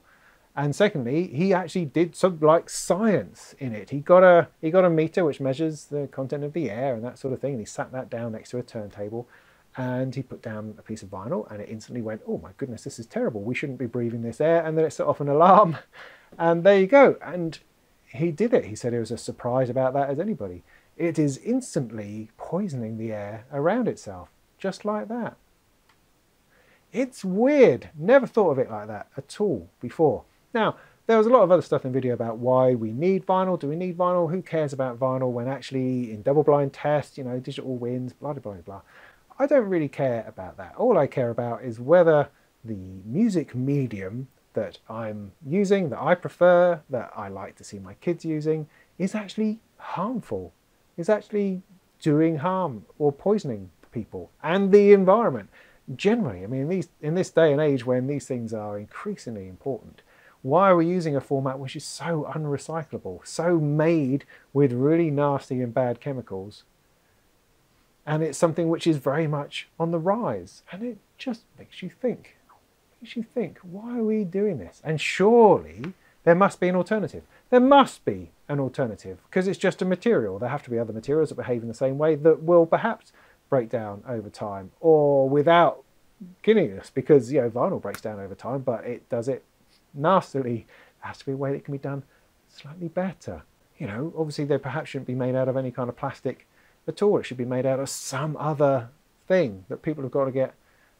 and secondly, he actually did some like science in it. He got a meter which measures the content of the air and that sort of thing, and he sat that down next to a turntable, and he put down a piece of vinyl, and it instantly went, oh my goodness, this is terrible, we shouldn't be breathing this air, and then it set off an alarm, and there you go. And he did it. He said it was as surprised about that as anybody. It is instantly poisoning the air around itself, just like that. It's weird. Never thought of it like that at all before. Now, there was a lot of other stuff in the video about why we need vinyl. Do we need vinyl? Who cares about vinyl when actually in double-blind tests, you know, digital wins, blah, blah, blah, blah. I don't really care about that. All I care about is whether the music medium that I'm using, that I prefer, that I like to see my kids using, is actually harmful, is actually doing harm or poisoning people and the environment generally. I mean, in this day and age when these things are increasingly important, why are we using a format which is so unrecyclable, so made with really nasty and bad chemicals? And it's something which is very much on the rise, and it just makes you think. Why are we doing this? And surely there must be an alternative. There must be an alternative, because it's just a material. There have to be other materials that behave in the same way that will perhaps break down over time, or without killing us, because, you know, vinyl breaks down over time, but it does it nastily. There has to be a way that it can be done slightly better. You know, obviously they perhaps shouldn't be made out of any kind of plastic at all. It should be made out of some other thing that people have got to get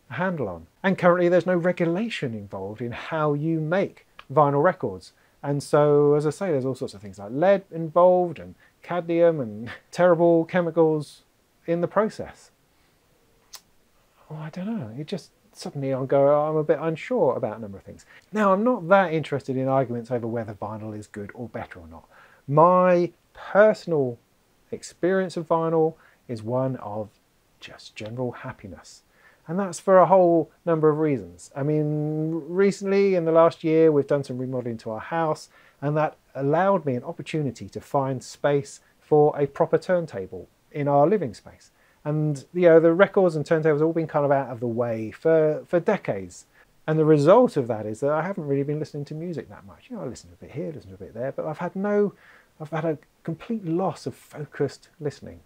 a handle on. And currently there's no regulation involved in how you make vinyl records. And so, as I say, there's all sorts of things like lead involved and cadmium and terrible chemicals in the process. Oh, I don't know. It just suddenly I'm a bit unsure about a number of things. Now, I'm not that interested in arguments over whether vinyl is good or better or not. My personal experience of vinyl is one of just general happiness. And that's for a whole number of reasons. I mean, recently in the last year, we've done some remodeling to our house, and that allowed me an opportunity to find space for a proper turntable in our living space. And the records and turntables have all been kind of out of the way for decades. And the result of that is that I haven't really been listening to music that much. I listen to a bit here, listen to a bit there, but I've had a complete loss of focused listening.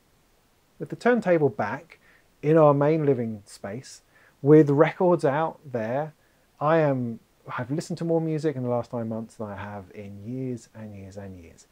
With the turntable back in our main living space, with records out there, I've listened to more music in the last 9 months than I have in years and years and years.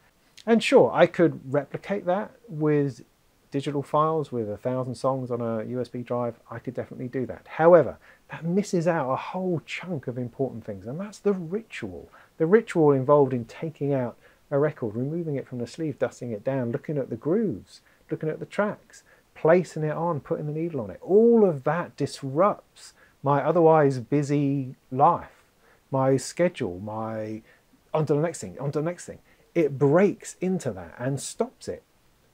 And sure, I could replicate that with digital files with 1,000 songs on a USB drive. I could definitely do that. However, that misses out a whole chunk of important things, and that's the ritual. The ritual involved in taking out a record, removing it from the sleeve, dusting it down, looking at the grooves, looking at the tracks, placing it on, putting the needle on it. All of that disrupts my otherwise busy life, my schedule, my onto the next thing, onto the next thing. It breaks into that and stops it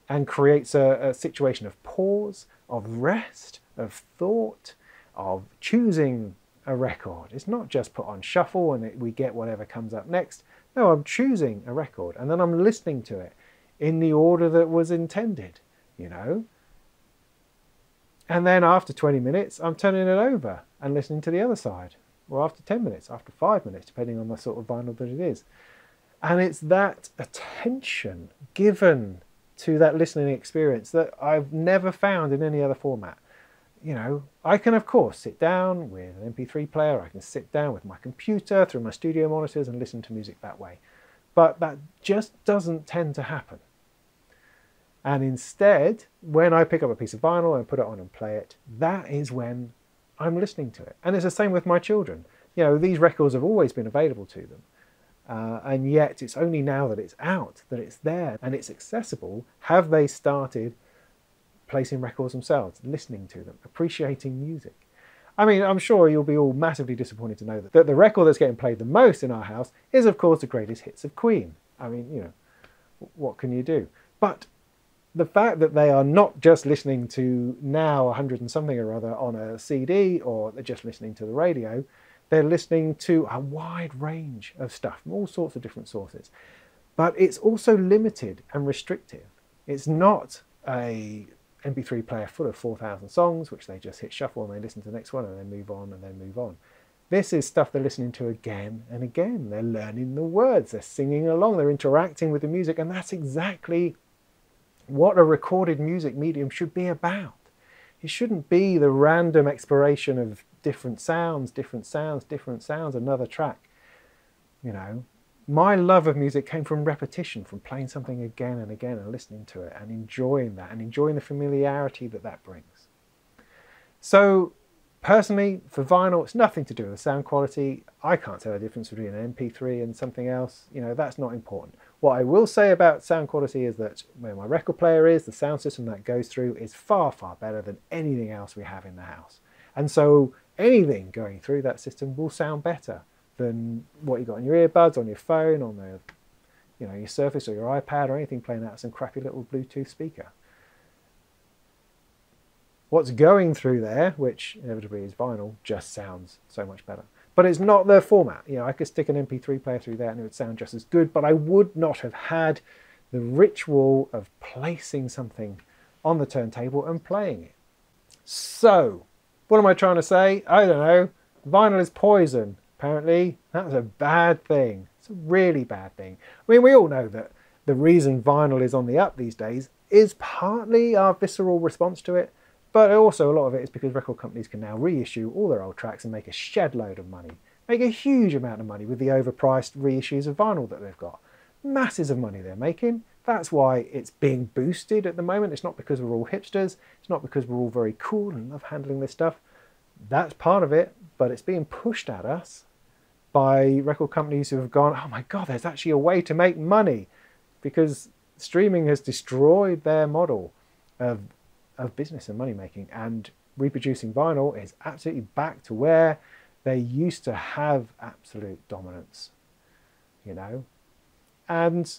and creates a situation of pause, of rest, of thought, of choosing a record. It's not just put on shuffle and we get whatever comes up next. No, I'm choosing a record and then I'm listening to it in the order that was intended, And then after 20 minutes, I'm turning it over and listening to the other side. Or after 10 minutes, after 5 minutes, depending on the sort of vinyl that it is. And it's that attention given to that listening experience that I've never found in any other format. I can of course sit down with an MP3 player, I can sit down with my computer through my studio monitors and listen to music that way. But that just doesn't tend to happen. And instead, when I pick up a piece of vinyl and put it on and play it, that is when I'm listening to it. And it's the same with my children. These records have always been available to them. And yet it's only now that it's out, that it's there and it's accessible, have they started placing records themselves, listening to them, appreciating music. I mean, I'm sure you'll be all massively disappointed to know that the record that's getting played the most in our house is, of course, the greatest hits of Queen. I mean, what can you do? But the fact that they are not just listening to now 100 and something or other on a CD, or they're just listening to the radio, they're listening to a wide range of stuff from all sorts of different sources. But it's also limited and restrictive. It's not a MP3 player full of 4,000 songs, which they just hit shuffle and they listen to the next one and then move on and then move on. This is stuff they're listening to again and again. They're learning the words, they're singing along, they're interacting with the music, and that's exactly what a recorded music medium should be about. It shouldn't be the random exploration of different sounds, another track. My love of music came from repetition, from playing something again and again and listening to it and enjoying that and enjoying the familiarity that brings. So personally, for vinyl, it's nothing to do with the sound quality. I can't tell the difference between an MP3 and something else. That's not important. What I will say about sound quality is that where my record player is, the sound system that goes through is far, far better than anything else we have in the house. And so anything going through that system will sound better than what you got on your earbuds, on your phone, on your Surface or your iPad or anything playing out some crappy little Bluetooth speaker. What's going through there, which inevitably is vinyl, just sounds so much better. But it's not the format. I could stick an MP3 player through there and it would sound just as good, but I would not have had the ritual of placing something on the turntable and playing it. So, what am I trying to say? I don't know. Vinyl is poison. Apparently, that's a bad thing. It's a really bad thing. I mean, we all know that the reason vinyl is on the up these days is partly our visceral response to it, but also a lot of it is because record companies can now reissue all their old tracks and make a shed load of money. Make a huge amount of money with the overpriced reissues of vinyl that they've got. Masses of money they're making. That's why it's being boosted at the moment. It's not because we're all hipsters. It's not because we're all very cool and love handling this stuff. That's part of it, but it's being pushed at us by record companies who have gone, oh my God, there's actually a way to make money, because streaming has destroyed their model of business and money making, and reproducing vinyl is absolutely back to where they used to have absolute dominance, and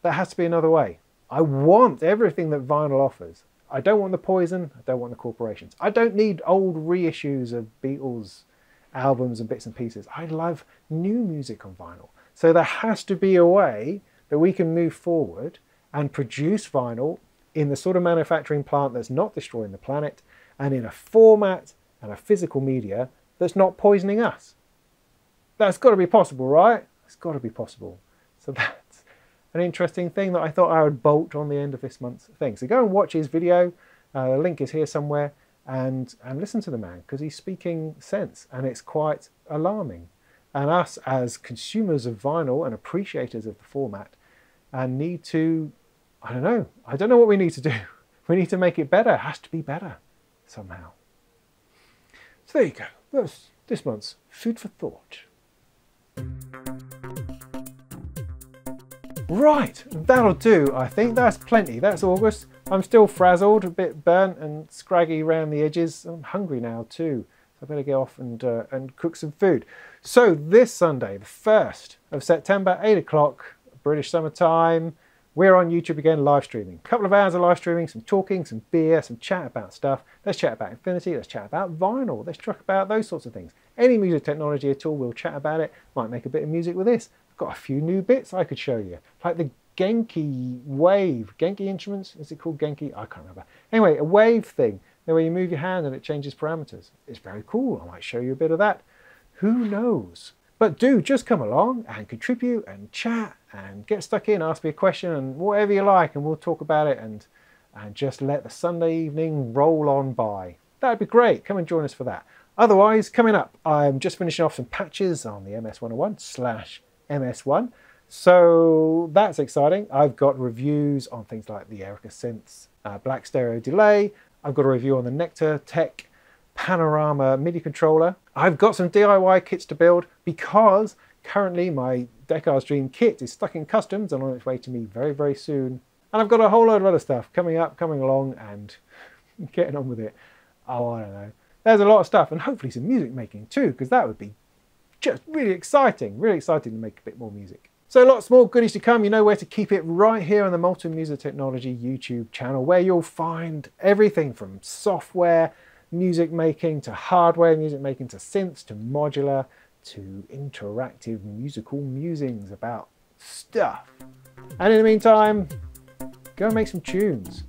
there has to be another way. I want everything that vinyl offers. I don't want the poison, I don't want the corporations. I don't need old reissues of Beatles albums and bits and pieces. I love new music on vinyl. So there has to be a way that we can move forward and produce vinyl in the sort of manufacturing plant that's not destroying the planet, and in a format and a physical media that's not poisoning us. That's got to be possible, right? It's got to be possible. So that's an interesting thing that I thought I would bolt on the end of this month's thing. So go and watch his video. The link is here somewhere, and listen to the man, because he's speaking sense, and it's quite alarming. And us as consumers of vinyl and appreciators of the format need to, I don't know what we need to do. We need to make it better. It has to be better somehow. So there you go. That's this month's food for thought. Right, that'll do. I think that's plenty. That's August. I'm still frazzled, a bit burnt and scraggy around the edges. I'm hungry now too. So I better get off and cook some food. So this Sunday, the 1st of September, 8 o'clock, British summertime, we're on YouTube again, live streaming. A couple of hours of live streaming, some talking, some beer, some chat about stuff. Let's chat about Infinity, let's chat about vinyl, let's talk about those sorts of things. Any music technology at all, we'll chat about it. Might make a bit of music with this. I've got a few new bits I could show you, like the Genki wave. Genki Instruments, is it called Genki? I can't remember. Anyway, a wave thing, where you move your hand and it changes parameters. It's very cool. I might show you a bit of that. Who knows? But do just come along and contribute and chat and get stuck in, ask me a question and whatever you like, and we'll talk about it and just let the Sunday evening roll on by. That'd be great. Come and join us for that. Otherwise, coming up, I'm just finishing off some patches on the MS101/MS1. So that's exciting. I've got reviews on things like the Erica Synths Black Stereo Delay. I've got a review on the Nectar Tech Panorama MIDI controller. I've got some DIY kits to build because currently my Deckard's Dream kit is stuck in customs and on its way to me very, very soon. And I've got a whole load of other stuff coming up, coming along, and getting on with it. Oh, I don't know. There's a lot of stuff, and hopefully some music making too, because that would be just really exciting to make a bit more music. So lots more goodies to come. You know where to keep it, right here on the Molten Music Technology YouTube channel, where you'll find everything from software music making to hardware music making to synths to modular to interactive musical musings about stuff. And in the meantime, go and make some tunes.